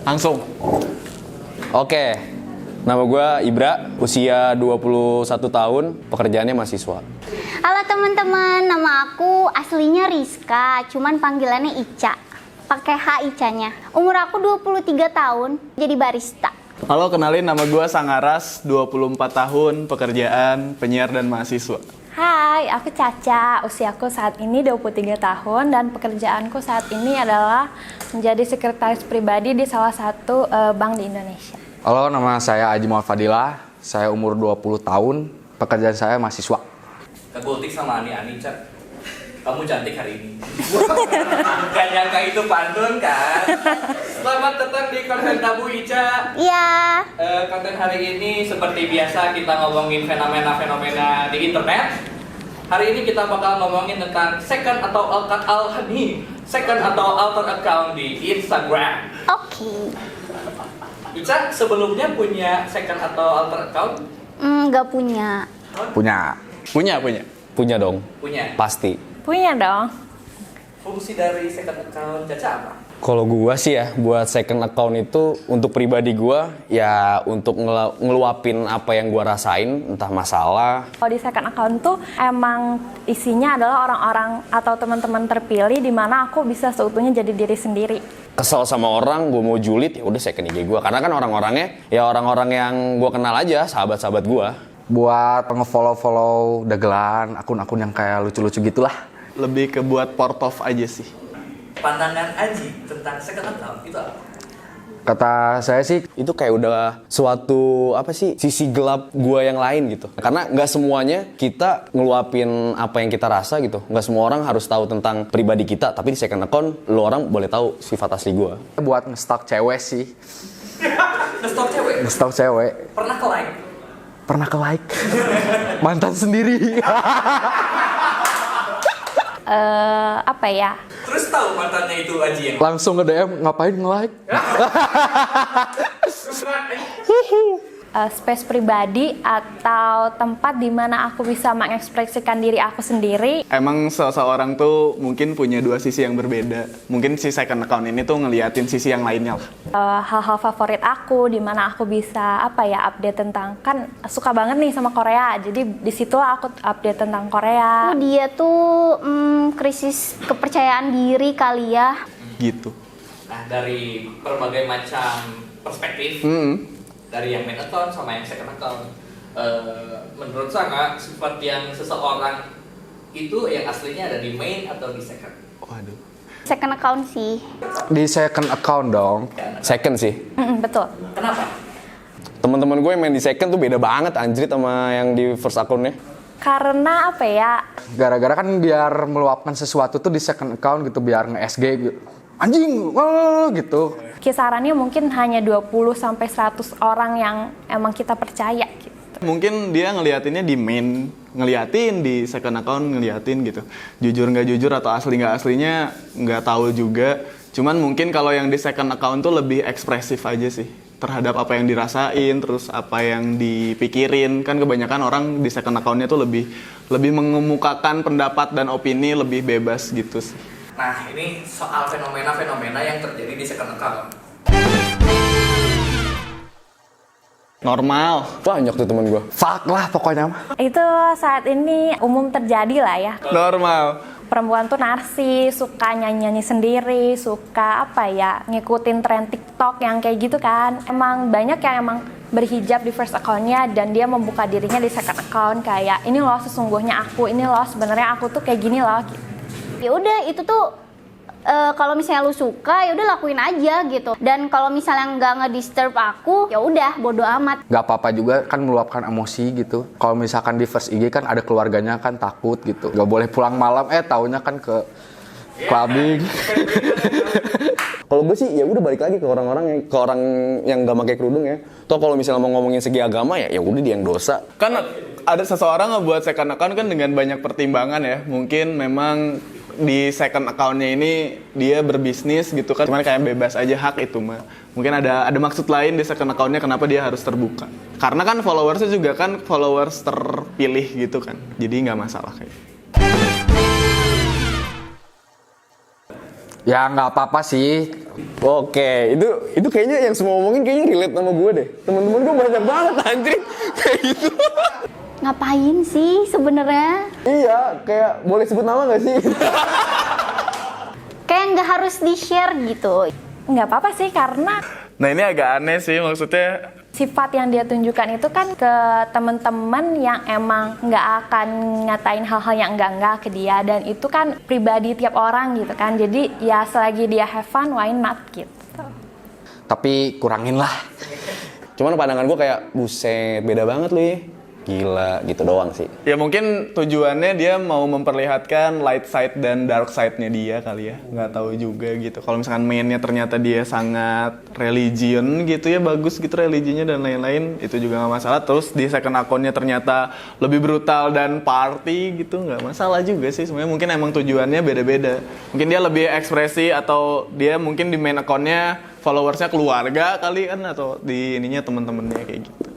Langsung. Oke, nama gue Ibra, usia 21 tahun, pekerjaannya mahasiswa. Halo teman-teman, nama aku aslinya Rizka, cuman panggilannya Ica. Pakai H Icanya. Umur aku 23 tahun, jadi barista. Halo, kenalin nama gue Sangaras, 24 tahun, pekerjaan penyiar dan mahasiswa. Hai, aku Caca. Usiaku saat ini 23 tahun dan pekerjaanku saat ini adalah menjadi sekretaris pribadi di salah satu bank di Indonesia. Halo, nama saya Aji Muhammad Fadilah. Saya umur 20 tahun, pekerjaan saya mahasiswa. Kegultik sama Ani Cak. Kamu cantik hari ini. Gak nyangka itu pantun kan? Selamat datang di konten Tabu Ica. Iya. Konten hari ini seperti biasa kita ngomongin fenomena-fenomena di internet. Hari ini kita bakal ngomongin tentang second atau alter account di Instagram. Oke. Ica sebelumnya punya second atau alter account? Nggak punya. Punya. Punya dong, Punya. pasti. Punya dong. Fungsi dari second account Caca apa? Kalau gue sih ya, buat second account itu untuk pribadi gue, ya untuk ngeluapin apa yang gue rasain, entah masalah. Kalau di second account tuh emang isinya adalah orang-orang atau teman-teman terpilih di mana aku bisa seutuhnya jadi diri sendiri. Kesel sama orang, gue mau julid, ya udah second IG gue. Karena kan orang-orangnya, ya orang-orang yang gue kenal aja, sahabat-sahabat gue. Buat nge-follow dagelan, akun-akun yang kayak lucu-lucu gitulah. Lebih ke buat port of aja sih. Pandangan Aji tentang second account itu apa? Kata saya sih, Itu kayak udah suatu, sisi gelap gue yang lain gitu. Karena nggak semuanya kita ngeluapin apa yang kita rasa gitu. Nggak semua orang harus tahu tentang pribadi kita, tapi di second account, lo orang boleh tahu sifat asli gue. buat nge-stalk cewek sih. Nge-stalk cewek? Nge-stalk cewek. Pernah ke-like? Pernah ke-like. Mantan sendiri. Terus tahu mantannya itu Aji yang Langsung nge-DM, ngapain nge-like? Space pribadi atau tempat di mana aku bisa mengekspresikan diri aku sendiri. Emang seseorang tuh mungkin punya dua sisi yang berbeda. Mungkin si second account ini tuh ngeliatin sisi yang lainnya lah. Hal-hal favorit aku di mana aku bisa update tentang, kan suka banget nih sama Korea, jadi di situ aku update tentang Korea. Dia tuh krisis kepercayaan diri kali ya. Gitu. Nah, dari berbagai macam perspektif, dari yang main account sama yang second account, menurut saya sifat yang seseorang itu yang aslinya ada di main atau di second? Waduh. Second account sih. Di second account dong. Second sih. Betul. Kenapa? Teman-teman gue yang main di second tuh beda banget anjrit sama yang di first account-nya. Karena Gara-gara kan biar meluapkan sesuatu tuh di second account gitu, biar nge-SG gitu. Anjing, gitu. kisarannya mungkin hanya 20-100 orang yang emang kita percaya gitu. Mungkin dia ngeliatinnya di main, ngeliatin di second account, ngeliatin gitu. Jujur nggak jujur atau asli nggak aslinya nggak tahu juga. Cuman mungkin kalau yang di second account tuh lebih ekspresif aja sih terhadap apa yang dirasain, terus apa yang dipikirin. Kan kebanyakan orang di second account-nya tuh lebih mengemukakan pendapat dan opini lebih bebas gitu sih. Nah, ini soal fenomena-fenomena yang terjadi di second account. Normal. Banyak tuh temen gue. Fuck lah pokoknya mah. Itu saat ini umum terjadi lah ya. Normal. Perempuan tuh narsis, suka nyanyi-nyanyi sendiri, suka ngikutin tren TikTok yang kayak gitu kan. Emang banyak yang emang berhijab di first account-nya dan dia membuka dirinya di second account kayak ini loh sesungguhnya aku, ini loh sebenarnya aku tuh kayak gini loh gitu. Ya udah itu tuh kalau misalnya lu suka ya udah lakuin aja gitu. Dan kalau misalnya nggak ngedisturb aku, ya udah bodo amat. Gak apa-apa juga kan meluapkan emosi gitu. Kalau misalkan di first IG kan ada keluarganya kan takut gitu. Gak boleh pulang malam, taunya kan ke clubbing. Kalau gue sih ya udah balik lagi ke orang yang nggak pakai kerudung ya. Toh kalau misalnya mau ngomongin segi agama ya udah dia yang dosa. Kan ada seseorang ngebuat second account kan dengan banyak pertimbangan ya. Mungkin memang di second account-nya ini dia berbisnis gitu kan. Cuman kayak bebas aja hak itu mah. Mungkin ada maksud lain di second account-nya kenapa dia harus terbuka. Karena kan followersnya juga kan followers terpilih gitu kan. Jadi nggak masalah kayak gitu. Ya nggak apa-apa sih. Oke, itu kayaknya yang semua ngomongin kayaknya relate sama gue deh. Temen-temen gue banyak banget anjir kayak gitu. Ngapain sih sebenarnya? Iya, kayak boleh sebut nama nggak sih? Kayak nggak harus di-share gitu. Nggak apa-apa sih, karena Nah ini agak aneh sih, maksudnya sifat yang dia tunjukkan itu kan ke teman-teman yang emang nggak akan ngatain hal-hal yang enggak ke dia, dan itu kan pribadi tiap orang gitu kan. Jadi ya selagi dia have fun, why not gitu. Tapi kurangin lah. Cuman pandangan gue kayak buset, beda banget lu ya. Gila, gitu doang sih. ya mungkin tujuannya dia mau memperlihatkan light side dan dark side-nya dia kali ya. Nggak tahu juga gitu. Kalau misalkan mainnya ternyata dia sangat religion gitu ya, bagus gitu religinya dan lain-lain, itu juga nggak masalah. Terus di second account-nya ternyata lebih brutal dan party gitu, nggak masalah juga sih. Sebenarnya mungkin emang tujuannya beda-beda. Mungkin dia lebih ekspresi, atau dia mungkin di main account-nya followersnya keluarga kali kan, atau di ininya teman-temannya kayak gitu.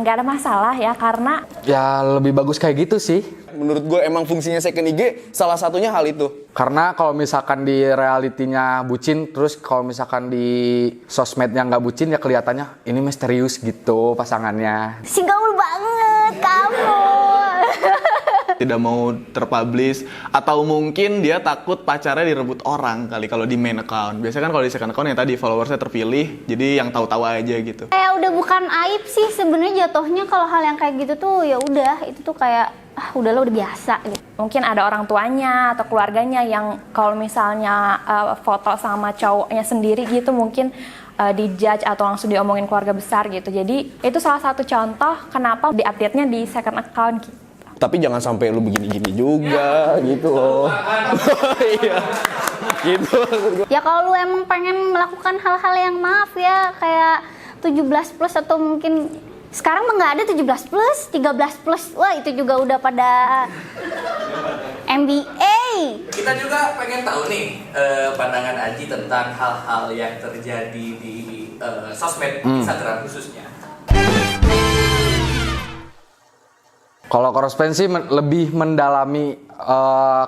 Nggak ada masalah ya, karena Ya lebih bagus kayak gitu sih. Menurut gue emang fungsinya second IG salah satunya hal itu. Karena kalau misalkan di realitinya bucin, terus kalau misalkan di sosmednya nggak bucin, ya kelihatannya ini misterius gitu pasangannya. Si gaul banget kamu. Tidak mau terpublish, atau mungkin dia takut pacarnya direbut orang kali kalau di main account. Biasanya kan kalau di second account yang tadi followersnya terpilih, jadi yang tahu-tahu aja gitu. Kayak udah bukan aib sih sebenarnya jatuhnya kalau hal yang kayak gitu tuh, ya udah itu tuh kayak udahlah udah biasa gitu. mungkin ada orang tuanya atau keluarganya yang kalau misalnya foto sama cowoknya sendiri gitu mungkin dijudge atau langsung diomongin keluarga besar gitu. Jadi itu salah satu contoh kenapa di-update-nya di second account gitu. Tapi jangan sampai lu begini-gini juga gitu loh. Iya. Gitu. Ya kalau lu emang pengen melakukan hal-hal yang maaf ya kayak 17 plus atau mungkin sekarang mah nggak ada 17 plus, 13 plus. Wah itu juga udah pada MBA. Kita juga pengen tahu nih pandangan Aji tentang hal-hal yang terjadi di sosmed Instagram khususnya. Kalau Crossfriend sih lebih mendalami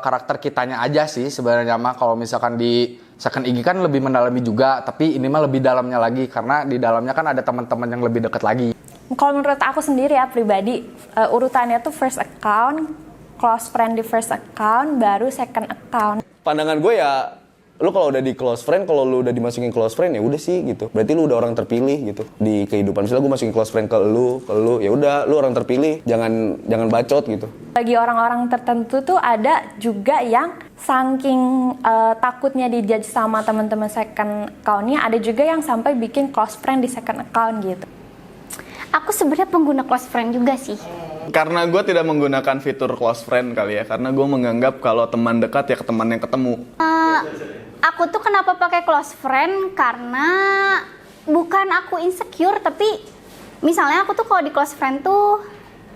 karakter kitanya aja sih sebenarnya mah. Kalau misalkan di second IG kan lebih mendalami juga, tapi ini mah lebih dalamnya lagi karena di dalamnya kan ada teman-teman yang lebih dekat lagi. Kalau menurut aku sendiri ya pribadi, urutannya tuh first account, close friend di first account, baru second account. Pandangan gue ya, lu kalau udah di close friend, kalau lu udah dimasukin close friend ya udah sih gitu. Berarti lu udah orang terpilih gitu di kehidupan. Misalnya gue masukin close friend ke lu, ya udah lu orang terpilih, jangan bacot gitu. Bagi orang-orang tertentu tuh ada juga yang saking takutnya dijudge sama teman-teman second account-nya, ada juga yang sampai bikin close friend di second account gitu. Aku sebenarnya pengguna close friend juga sih. Karena gue tidak menggunakan fitur close friend kali ya, karena gue menganggap kalau teman dekat ya ke teman yang ketemu. Aku tuh kenapa pakai close friend karena bukan aku insecure, tapi misalnya aku tuh kalau di close friend tuh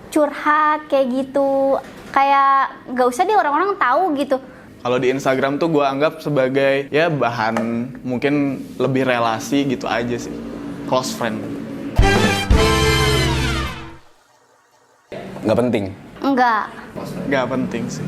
curhat kayak gitu, kayak gak usah deh orang-orang tahu gitu. Kalau di Instagram tuh gue anggap sebagai ya bahan mungkin lebih relasi gitu aja sih, close friend. Nggak penting. Enggak. Gak penting sih.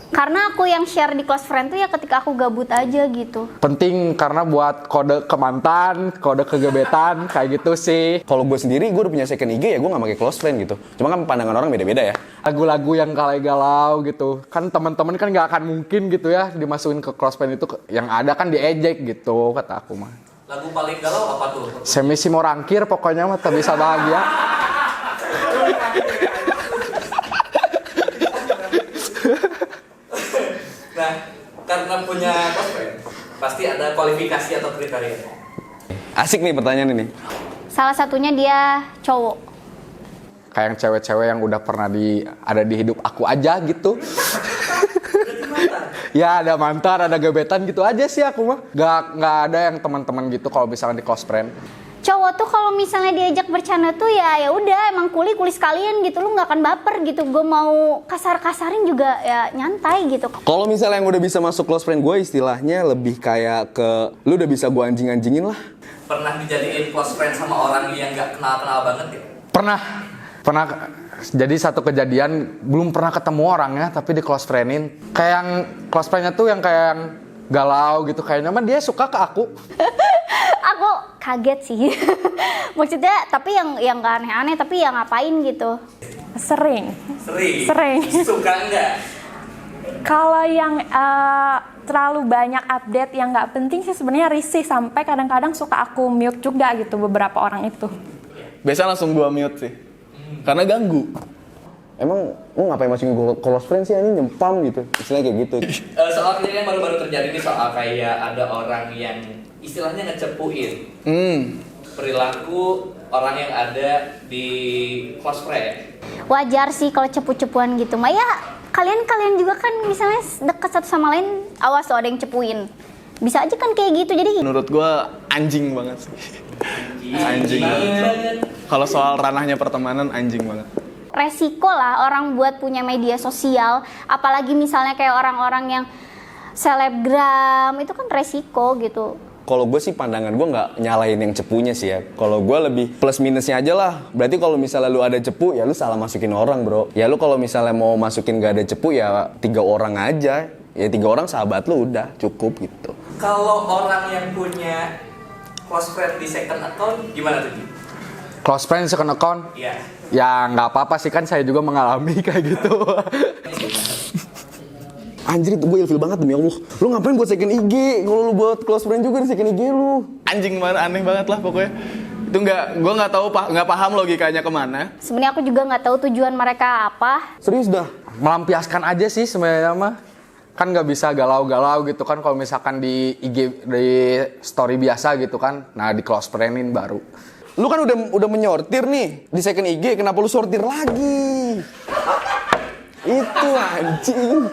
Karena aku yang share di close friend tuh ya ketika aku gabut aja gitu. Penting karena buat kode ke mantan, kode ke gebetan, kayak gitu sih. Kalau gue sendiri, gue udah punya second IG ya gue nggak pakai close friend gitu. Cuma kan pandangan orang beda-beda ya. Lagu-lagu yang galau gitu. Kan teman-teman kan nggak akan mungkin gitu ya dimasukin ke close friend itu. Yang ada kan diejek gitu, kata aku mah. Lagu paling galau apa tuh? Semisi mau rangkir pokoknya mah tak bisa bahagia. Nah, karena punya close friend, pasti ada kualifikasi atau kriteria. Asik nih pertanyaan ini. Salah satunya dia cowok. Kayak yang cewek-cewek yang udah pernah ada di hidup aku aja gitu. Ya ada mantan, ada gebetan gitu aja sih aku mah. Gak ada yang teman-teman gitu kalau misalnya di close friend. Cowok tuh kalau misalnya diajak bercanda tuh ya udah emang kuli sekalian gitu, lu nggak akan baper gitu. Gue mau kasar-kasarin juga ya nyantai gitu. Kalau misalnya yang udah bisa masuk close friend gue istilahnya lebih kayak ke lu udah bisa gue anjing-anjingin lah. Pernah dijadiin close friend sama orang yang nggak kenal-kenal banget ya? Pernah jadi satu kejadian, belum pernah ketemu orangnya tapi di close friend-in. Kayak yang close friend-nya tuh yang kayak yang galau gitu, kayaknya mah dia suka ke aku. Aku kaget sih. Maksudnya tapi yang gak aneh-aneh, tapi yang ngapain gitu. Sering. Sering. Suka enggak? Kalau yang terlalu banyak update yang nggak penting sih sebenarnya risih, sampai kadang-kadang suka aku mute juga gitu beberapa orang itu. Biasa langsung gua mute sih. Karena ganggu. Emang lu ngapain masukin close friend sih, ini nyempam gitu, istilahnya kayak gitu. Soal kejadian yang baru-baru terjadi nih, soal kayak ada orang yang istilahnya ngecepuin perilaku orang yang ada di close friend. Wajar sih kalau cepu-cepuan gitu. Maya, kalian juga kan misalnya dekat satu sama lain, awas tuh ada yang cepuin. Bisa aja kan kayak gitu. Jadi Menurut gua anjing banget sih. Anjing banget. Kalau soal ranahnya pertemanan, anjing banget. resiko lah orang buat punya media sosial, apalagi misalnya kayak orang-orang yang selebgram, itu kan resiko gitu. Kalau gue sih pandangan gue nggak nyalain yang cepunya sih ya. Kalau gue lebih plus minusnya aja lah. Berarti kalau misalnya lu ada cepu ya lu salah masukin orang bro. Ya lu kalau misalnya mau masukin gak ada cepu ya 3 orang aja. Ya 3 orang sahabat lu udah cukup gitu. Kalau orang yang punya close friend di second account gimana tuh? Close friend second account? Iya. Ya nggak apa-apa sih, kan saya juga mengalami kayak gitu. Anjir itu gue ilfil banget demi Allah. Lu ngapain buat second IG? Kalau lu buat close friend juga di second IG lu. Anjing banget, aneh banget lah pokoknya. Itu gue nggak tahu, nggak paham logikanya kemana. Sebenarnya aku juga nggak tahu tujuan mereka apa. Serius dah. Melampiaskan aja sih sebenarnya mah. Kan nggak bisa galau-galau gitu kan kalau misalkan di IG, di story biasa gitu kan. Nah di close friend-in baru. Lu kan udah menyortir nih di second IG, kenapa lu sortir lagi? Itu anjing.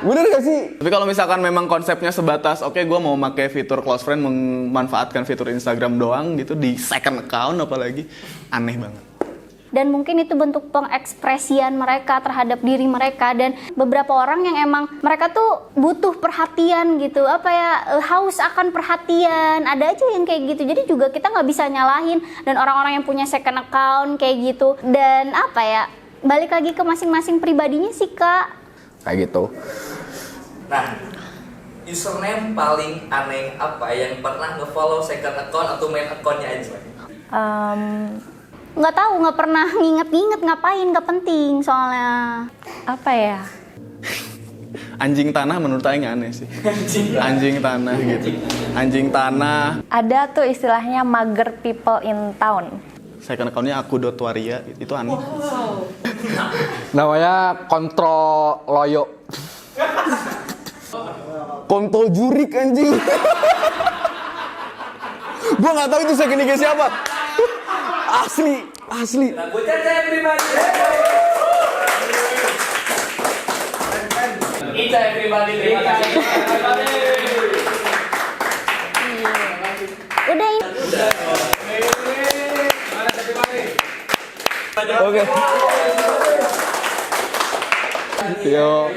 Bener gak sih? Tapi kalau misalkan memang konsepnya sebatas, oke gue mau pakai fitur close friend, memanfaatkan fitur Instagram doang gitu di second account apalagi, aneh banget. Dan mungkin itu bentuk pengekspresian mereka terhadap diri mereka, dan beberapa orang yang emang mereka tuh butuh perhatian gitu, apa ya, haus akan perhatian, ada aja yang kayak gitu. Jadi juga kita nggak bisa nyalahin, dan orang-orang yang punya second account kayak gitu, dan apa ya, balik lagi ke masing-masing pribadinya sih Kak. Kayak gitu. Nah, username paling aneh apa yang pernah nge-follow second account atau main account-nya aja? Nggak tahu, nggak pernah nginget-nginget ngapain, nggak penting soalnya. Apa ya? Anjing tanah menurut Aing aneh sih. Anjing tanah gitu. Anjing tanah. Ada tuh istilahnya mager people in town. Second account-nya aku.waria, itu aneh. Namanya kontrol loyo. Kontol jurik anjing. Gua nggak tahu itu second IG siapa. Asli. Bukan saya pribadi. Ica everybody, terima kasih. Udah ini. Oke. Yo.